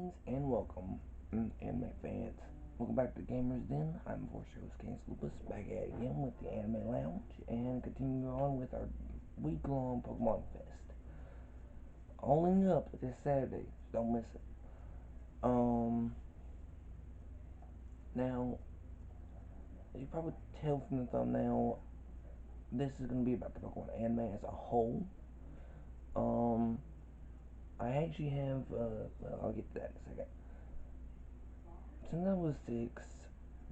Greetings and welcome, anime fans. Welcome back to Gamers Den. I'm of course your host, Canis Lupus, back at it again with the Anime Lounge and continue on with our week-long Pokemon Fest. All lining up this Saturday, so don't miss it. Now, as you probably tell from the thumbnail, this is going to be about the Pokemon anime as a whole. Um, I actually have, well, I'll get to that in a second. Since I was 6,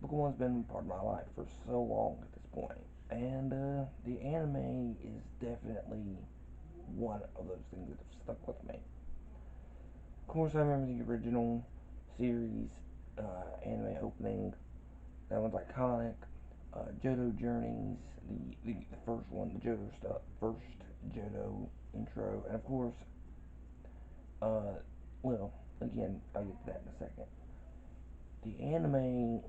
Pokemon's been part of my life for so long at this point, and the anime is definitely one of those things that have stuck with me. Of course, I remember the original series anime opening. That one's iconic. Johto Journeys, the first one, the Johto stuff, first Johto intro, and of course, uh, well, again, I'll get to that in a second. The anime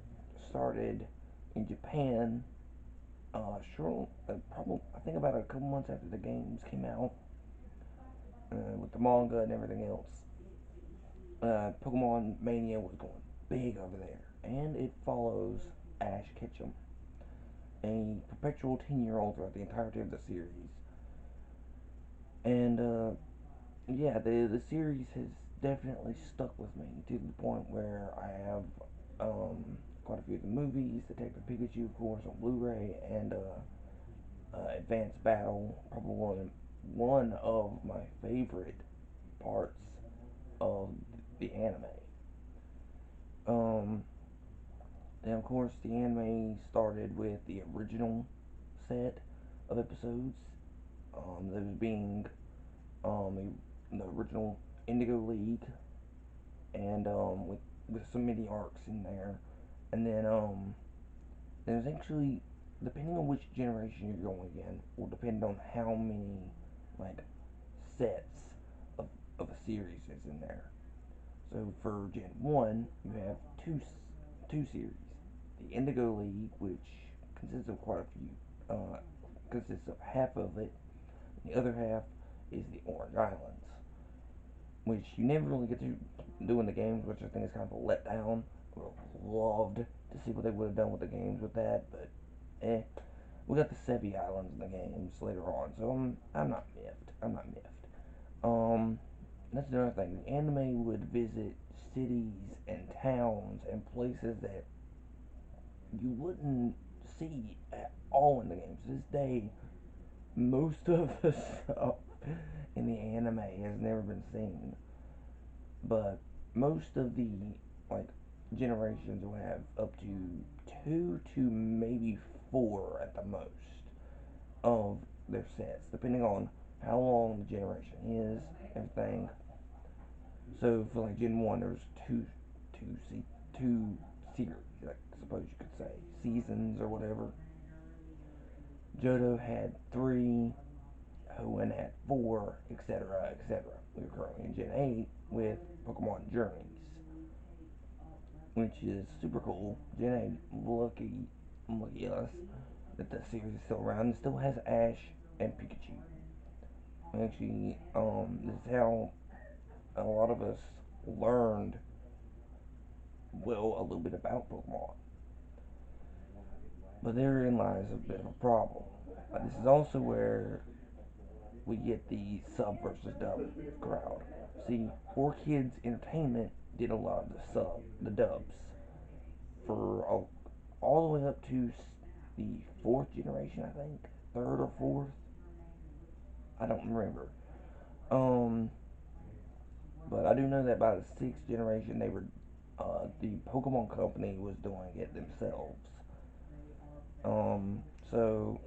started in Japan short, probably I think about a couple months after the games came out, with the manga and everything else. Pokemon Mania was going big over there, and it follows Ash Ketchum, a perpetual 10-year-old throughout the entirety of the series. And yeah, the series has definitely stuck with me to the point where I have quite a few of the movies, Detective Pikachu, of course, on Blu-ray, and Advanced Battle, probably one of my favorite parts of the anime. Um, and of course, the anime started with the original set of episodes, those being the original Indigo League, and with some mini arcs in there, and then there's actually, depending on which generation you're going in, will depend on how many like sets of, of a series is in there. So for Gen 1, you have two series. The Indigo League, which consists of quite a few, consists of half of it. The other half is the Orange Islands, which you never really get to do in the games, which I think is kind of a letdown. I would have loved to see what they would have done with the games with that, but eh. We got the Sevi Islands in the games later on, so I'm not miffed. I'm not miffed. Um, that's another thing. The anime would visit cities and towns and places that you wouldn't see at all in the games. To this day, most of the stuff in the anime has never been seen, but most of the like generations will have up to two to maybe four at the most of their sets, depending on how long the generation is, everything. So for like Gen 1, there was two series, I suppose you could say, seasons or whatever. Johto had three, Hoenn had four, etc., etc. We are currently in Gen 8 with Pokemon Journeys, which is super cool. Gen 8, lucky us that the series is still around and still has Ash and Pikachu. Actually, this is how a lot of us learned, well, a little bit about Pokemon. But therein lies a bit of a problem. This is also where we get the sub versus dub crowd. See, 4Kids Entertainment did a lot of the dubs for all the way up to the fourth generation, I think, third or fourth. I don't remember. Um, but I do know that by the sixth generation, the Pokemon Company was doing it themselves. So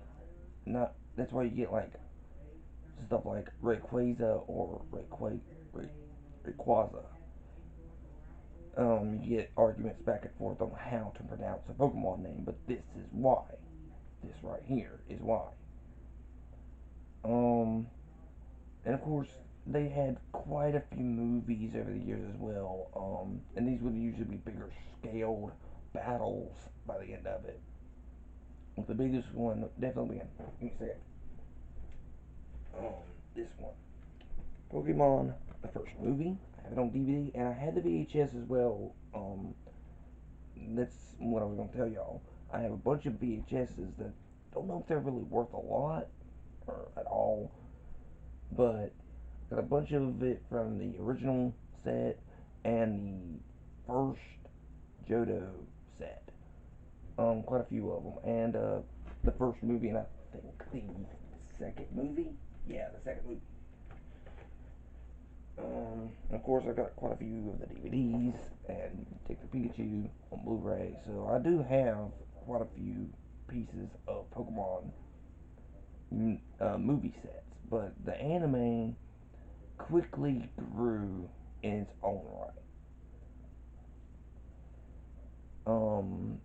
not that's why you get like stuff like Rayquaza or Rayquaza. You get arguments back and forth on how to pronounce a Pokemon name, but this is why. This right here is why. Um, and of course, they had quite a few movies over the years as well. And these would usually be bigger scaled battles by the end of it. With the biggest one definitely being, let me say it, this one, Pokemon, the first movie. have it on DVD, and I had the VHS as well. That's what I was gonna tell y'all. I have a bunch of VHSs that don't know if they're really worth a lot or at all, but got a bunch of it from the original set and the first Johto set. Quite a few of them, and the first movie, and I think the second movie. Yeah, the second movie. Of course, I got quite a few of the DVDs and Detective Pikachu on Blu-ray, so I do have quite a few pieces of Pokemon movie sets. But the anime quickly grew in its own right.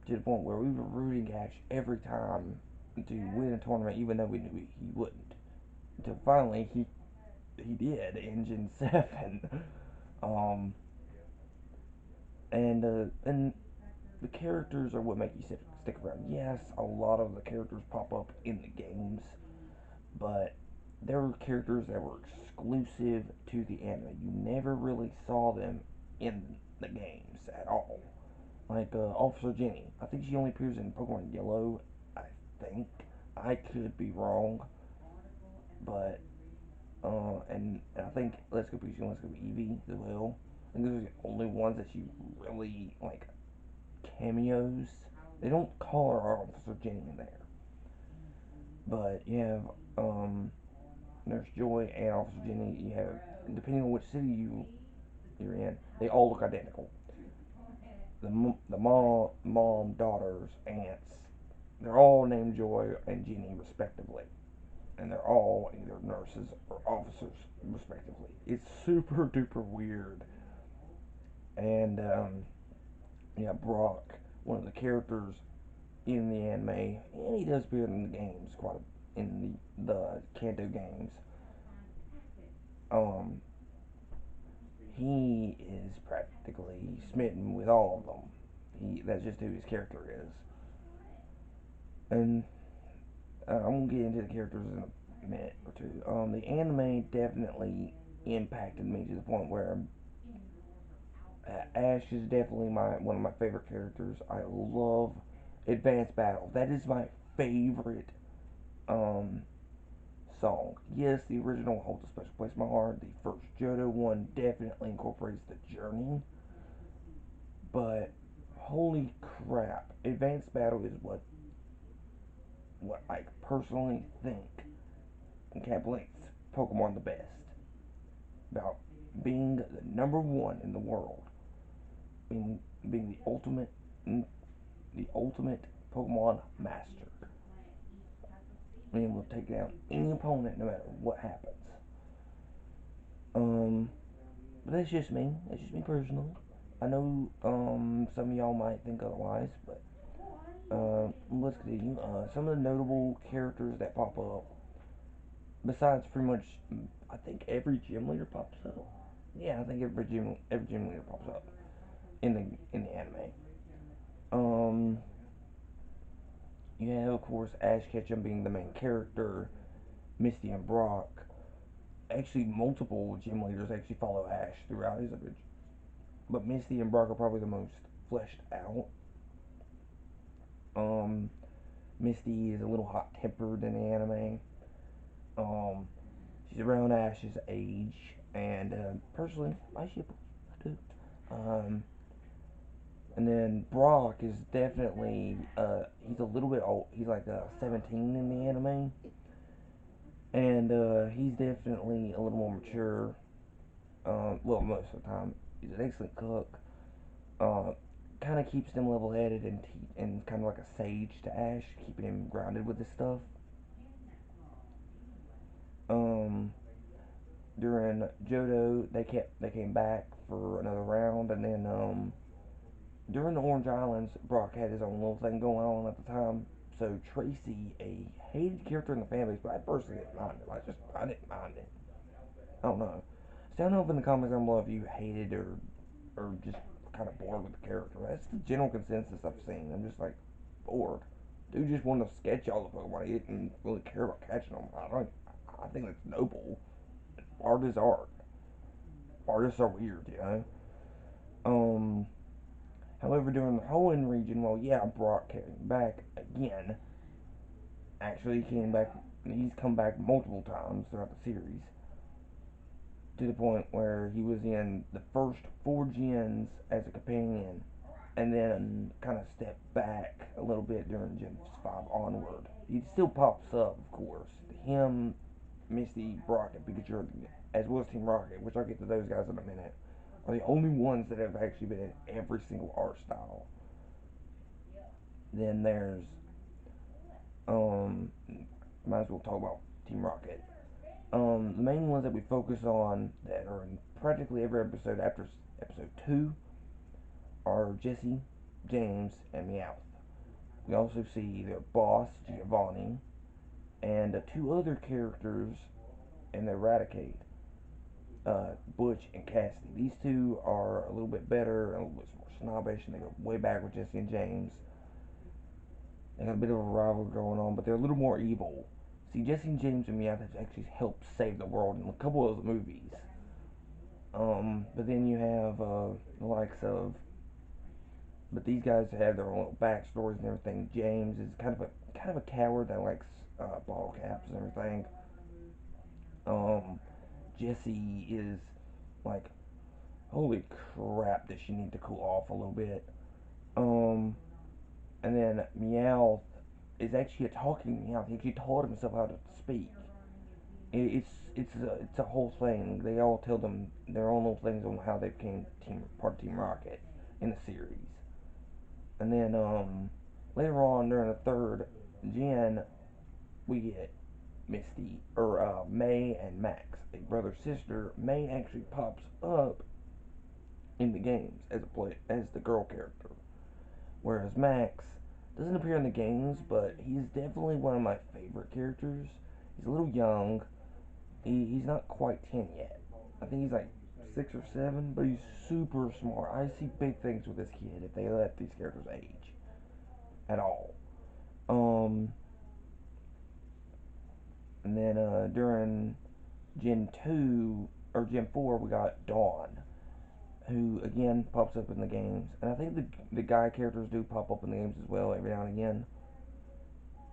To the point where we were rooting Ash every time to win a tournament, even though we knew he wouldn't. Until finally he did in Gen 7. Um, and the characters are what make you stick around. Yes, a lot of the characters pop up in the games, but there were characters that were exclusive to the anime. You never really saw them in the games at all. Like Officer Jenny. I think she only appears in Pokemon Yellow. I think. I could be wrong, but and I think Let's Go Pikachu and Let's Go Eevee as well. I think those are the only ones that you really like cameos. They don't call her Officer Jenny in there, but you have Nurse Joy and Officer Jenny. You have, depending on which city you're in, they all look identical. The mom, daughters, aunts, they're all named Joy and Jenny respectively, and they're all either nurses or officers respectively. It's super duper weird, and yeah, Brock, one of the characters in the anime, and he does appear in the games in the Kanto games. Um, he is practically smitten with all of them. That's just who his character is, and I'm gonna get into the characters in a minute or two. The anime definitely impacted me to the point where Ash is definitely my one of my favorite characters. I love Advanced Battle. That is my favorite um, song. Yes, the original holds a special place in my heart. The first Johto one definitely incorporates the journey, but holy crap, Advanced Battle is what I personally think encapsulates Pokemon the best about being the number one in the world, being the ultimate Pokemon master, being able to take down any opponent no matter what happens. Um, but that's just me. That's just me personally. I know some of y'all might think otherwise, but let's continue. Some of the notable characters that pop up, besides pretty much, I think every gym leader pops up. Yeah, I think every gym leader pops up in the anime. Um, you have of course Ash Ketchum being the main character, Misty and Brock. Actually, multiple gym leaders actually follow Ash throughout his adventure, but Misty and Brock are probably the most fleshed out. Um, Misty is a little hot tempered in the anime. Um, she's around Ash's age, and personally, I ship her. I do. Um, and then Brock is definitely he's a little bit old. He's like 17 in the anime, and he's definitely a little more mature. Well, most of the time, he's an excellent cook. Uh, kind of keeps them level-headed and kind of like a sage to Ash, keeping him grounded with this stuff. Um, During Johto, they came back for another round, and then during the Orange Islands, Brock had his own little thing going on at the time. So Tracy, a hated character in the fan base, but I personally didn't mind him. I didn't mind him. I don't know. Stand up in the comments down below if you hated or just kind of bored with the character. That's the general consensus I've seen. I'm just like bored. Dude just wanted to sketch all the Pokemon. He didn't really care about catching them. I think that's noble. Art is art. artists are weird, you know. Um, However, during the Hoenn region, well, yeah, Brock came back again. Actually, he came back. He's come back multiple times throughout the series, to the point where he was in the first four gens as a companion, and then kind of stepped back a little bit during Gens 5 onward. He still pops up, of course. Him, Misty, Brock, and Pikachu, as well as Team Rocket, which I'll get to those guys in a minute, are the only ones that have actually been in every single art style. Then there's, um, might as well talk about Team Rocket. The main ones that we focus on that are in practically every episode after episode 2 are Jesse, James, and Meowth. We also see their boss, Giovanni, and two other characters in the Eradicate, Butch and Cassidy. These two are a little bit better, a little bit more snobbish, and they go way back with Jesse and James. They got a bit of a rivalry going on, but they're a little more evil. See, Jesse and James and Meowth have actually helped save the world in a couple of those movies. But then you have the likes of, but these guys have their own little backstories and everything. James is kind of a coward that likes bottle caps and everything. Um, Jesse is like, holy crap, does she need to cool off a little bit? Um, and then Meowth is actually a talking Meowth. He actually taught himself how to speak. It's a whole thing. They all tell them their own little things on how they became part of Team Rocket in the series. And then later on during the third gen, we get Misty or May and Max, a brother sister. May actually pops up in the games as the girl character, whereas Max doesn't appear in the games, but he's definitely one of my favorite characters. He's a little young. He's not quite 10 yet. I think he's like 6 or 7, but he's super smart. I see big things with this kid if they let these characters age at all. Um, and then during Gen 2 or Gen 4, we got Dawn, who again pops up in the games. And I think the guy characters do pop up in the games as well every now and again.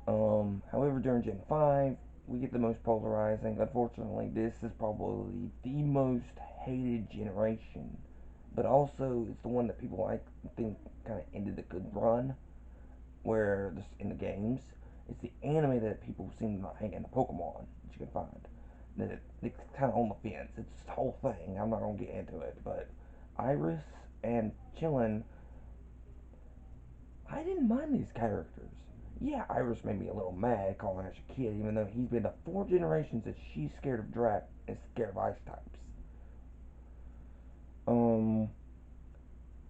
However, during Gen 5, we get the most polarizing. Unfortunately, this is probably the most hated generation, but also it's the one that people like think kind of ended the good run. Where this in the games, it's the anime that people seem to not hang in the Pokemon that you can find. That it's kind of on the fence. It's the whole thing. I'm not gonna get into it, but Iris and Chillin, I didn't mind these characters. Yeah, Iris made me a little mad calling her a kid, even though he's been to 4 generations that she's scared of Drac and scared of ice types. Um,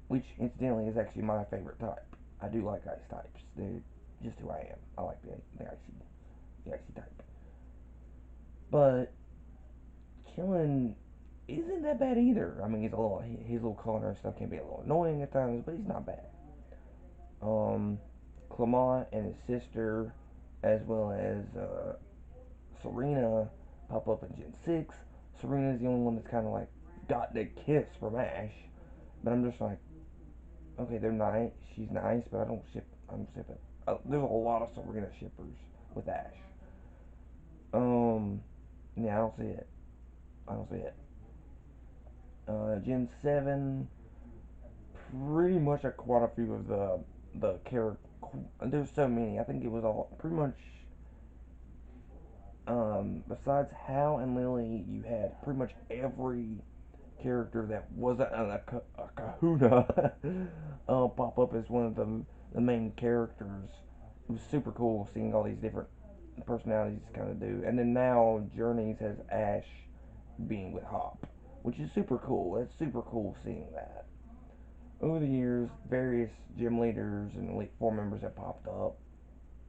which incidentally is actually my favorite type. I do like ice types. They're just who I am. I like the icy type. But Chillin isn't that bad either. I mean, his little culinary stuff can be a little annoying at times, but he's not bad. Um, Clement and his sister, as well as Serena, pop up in Gen 6. Serena's the only one that's kind of like got the kiss from Ash, but I'm just like, okay, they're nice. She's nice, but I don't ship it. There's a lot of Serena shippers with Ash. Um, yeah, I don't see it. I don't see it. Gen 7, pretty much quite a few of the character. There's so many. I think it was all pretty much. Besides Hal and Lily, you had pretty much every character that wasn't a Kahuna pop up as one of the main characters. It was super cool seeing all these different personalities kind of do. And then now Journeys has Ash being with Hop, which is super cool. It's super cool seeing that. Over the years, various gym leaders and Elite Four members have popped up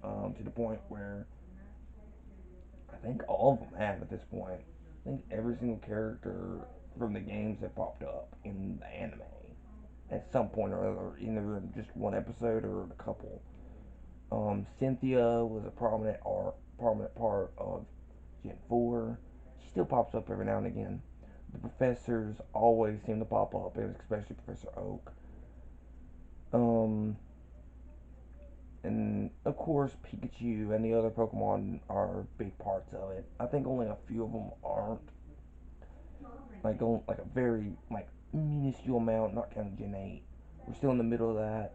to the point where I think all of them have at this point. I think every single character from the games have popped up in the anime at some point or other, either in just one episode or a couple. Cynthia was a prominent part of Gen 4. She still pops up every now and again. the professors always seem to pop up, and especially Professor Oak. Um, and of course, Pikachu and the other Pokemon are big parts of it. I think only a few of them aren't. Like a very like minuscule amount, not counting Gen 8. We're still in the middle of that.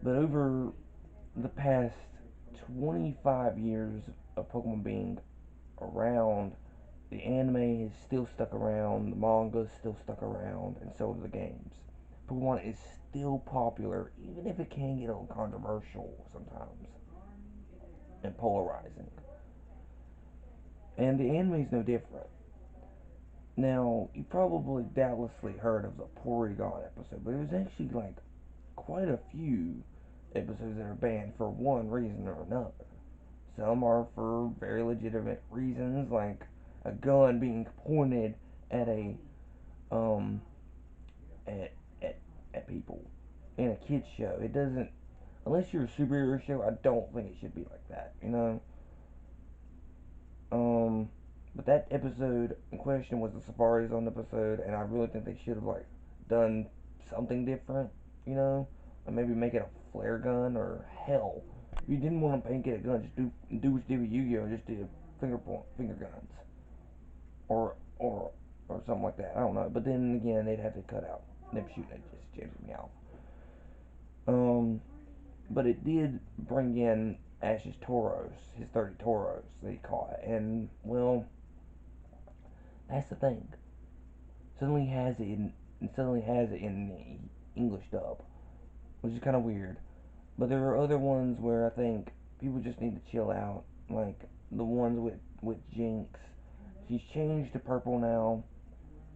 But over the past 25 years of Pokemon being around, the anime is still stuck around, the manga is still stuck around, and so are the games. Pokemon is still popular, even if it can get a little controversial sometimes and polarizing. And the anime is no different. Now, you probably doubtlessly heard of the Porygon episode, but it was actually like quite a few episodes that are banned for one reason or another. Some are for very legitimate reasons, like a gun being pointed at a um at at, at people in a kids show. It doesn't, unless you're a superhero show. I don't think it should be like that. Um, but that episode in question was the Safari Zone episode, and I really think they should have like done something different. You know, or maybe make it a flare gun, or hell, if you didn't want to make it a gun, just do what you do with Yu-Gi-Oh, and just do finger guns, or or something like that. I don't know, but then again, they'd have to cut out them shooting at just James Meowth. Um, but it did bring in Ash's Tauros, his 30 Tauros that he caught, and well, that's the thing. Suddenly has it in, suddenly has it in the English dub, which is kind of weird. But there are other ones where I think people just need to chill out, like the ones with Jinx. She's changed to purple now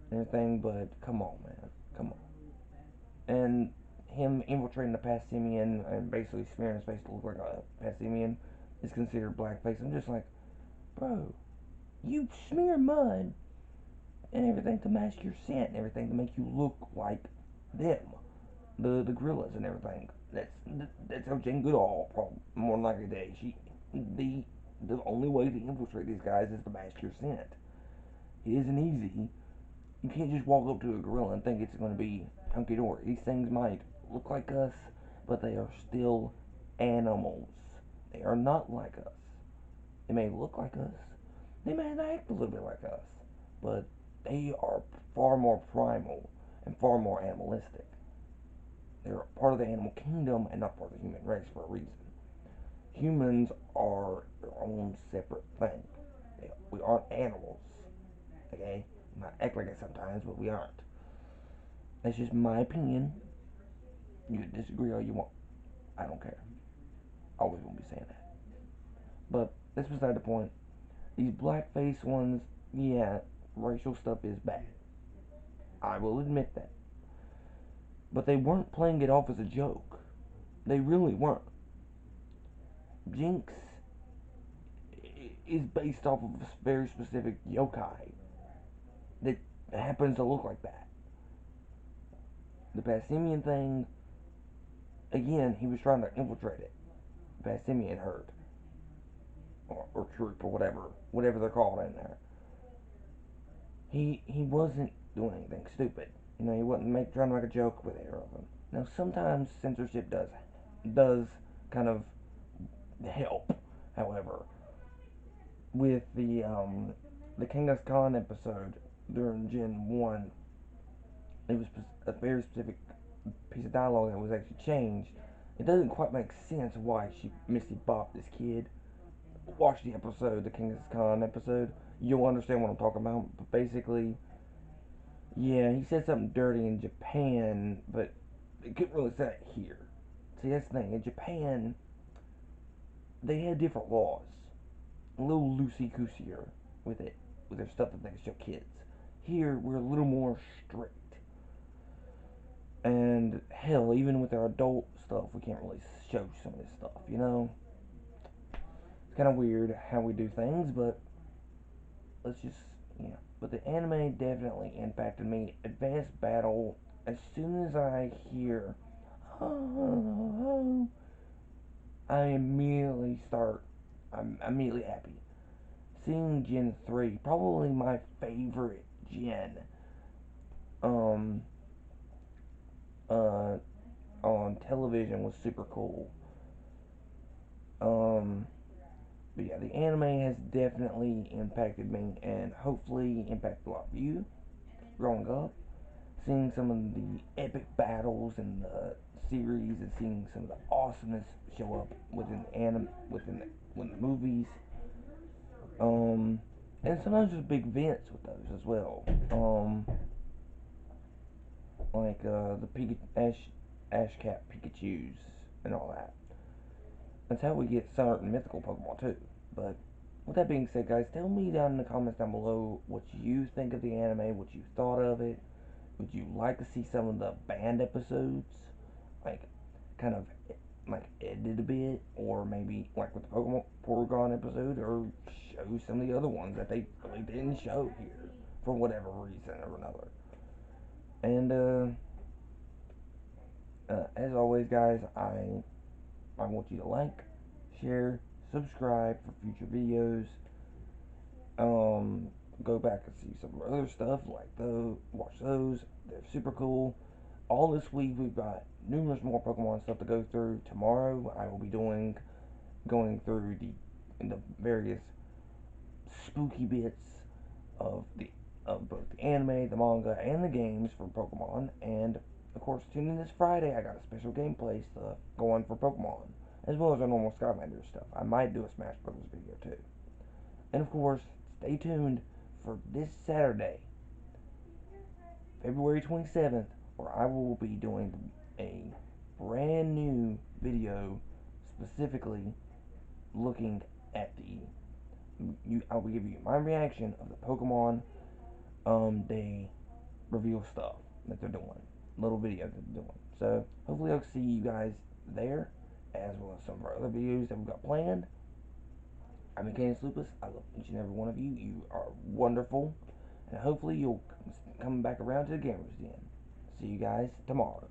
and everything, but come on, man, come on. And him infiltrating the Passimian and basically smearing his face to look like a Passimian is considered blackface. I'm just like, bro, you smear mud and everything to mask your scent and everything to make you look like them, the gorillas and everything. That's how Jane Goodall probably more than likely did. The the only way to infiltrate these guys is to mask your scent. It isn't easy. You can't just walk up to a gorilla and think it's going to be hunky dory. These things might look like us, but they are still animals. They are not like us. They may look like us. They may act a little bit like us, but they are far more primal and far more animalistic. They're part of the animal kingdom and not part of the human race for a reason. Humans are their own separate thing. We aren't animals, okay? I might act like it sometimes, but we aren't. That's just my opinion. You can disagree all you want. I don't care. I always won't be saying that. But that's beside the point. These blackface ones, yeah, racial stuff is bad. I will admit that. But they weren't playing it off as a joke. They really weren't. Jinx is based off of a very specific yokai that happens to look like that. The Passimian thing, again, he was trying to infiltrate it. The Passimian herd, or troop, or whatever they're called in there. He wasn't doing anything stupid. He wasn't trying to make a joke with it or anything. Now, sometimes censorship does kind of help. However, with the Genghis Khan episode during Gen 1, it was a very specific piece of dialogue that was actually changed. It doesn't quite make sense why she Misty bopped this kid. Watch the episode, the Genghis Khan episode. You'll understand what I'm talking about. But basically, yeah, he said something dirty in Japan, but he couldn't really say it here. See, that's the thing. In Japan, they had different laws. A little loosey-gooseier with it, with their stuff that they show kids. Here, we're a little more strict. And hell, even with our adult stuff, we can't really show some of this stuff. It's kind of weird how we do things, but let's just, yeah. But the anime definitely impacted me. Advanced Battle, as soon as I hear, oh, I immediately start, I'm immediately happy. seeing Gen 3, probably my favorite Gen, um, uh, on television was super cool. Um, but yeah, the anime has definitely impacted me and hopefully impacted a lot of you growing up. Seeing some of the epic battles in the series and seeing some of the awesomeness show up within the within the movies. Um, and sometimes there's big events with those as well. Like the Ash Cat Pikachu's and all that. That's how we get certain mythical Pokemon too. But with that being said, guys, tell me down in the comments down below what you think of the anime, what you thought of it. Would you like to see some of the banned episodes, like kind of like edited a bit, or maybe like with the Pokemon Porygon episode, or show some of the other ones that they really didn't show here for whatever reason or another? And as always, guys, I want you to like, share, subscribe for future videos. Um, Go back and see some other stuff like those. Watch those; they're super cool. All this week we've got numerous more Pokemon stuff to go through. Tomorrow I will be going through the various spooky bits of the of both the anime, the manga, and the games for Pokemon. And of course, tune in this Friday. I got a special gameplay stuff going for Pokemon, as well as our normal Skylanders stuff. I might do a Smash Brothers video too. And of course, stay tuned for this Saturday, February 27th, where I will be doing a brand new video specifically looking at I'll give you my reaction of the Pokemon Day reveal stuff that they're doing, little videos that they're doing. So hopefully I'll see you guys there, as well as some of our other videos that we've got planned. I've been Cadence Lupus. I love each and every one of you. You are wonderful, and hopefully you'll come back around to the Gamers Den. See you guys tomorrow.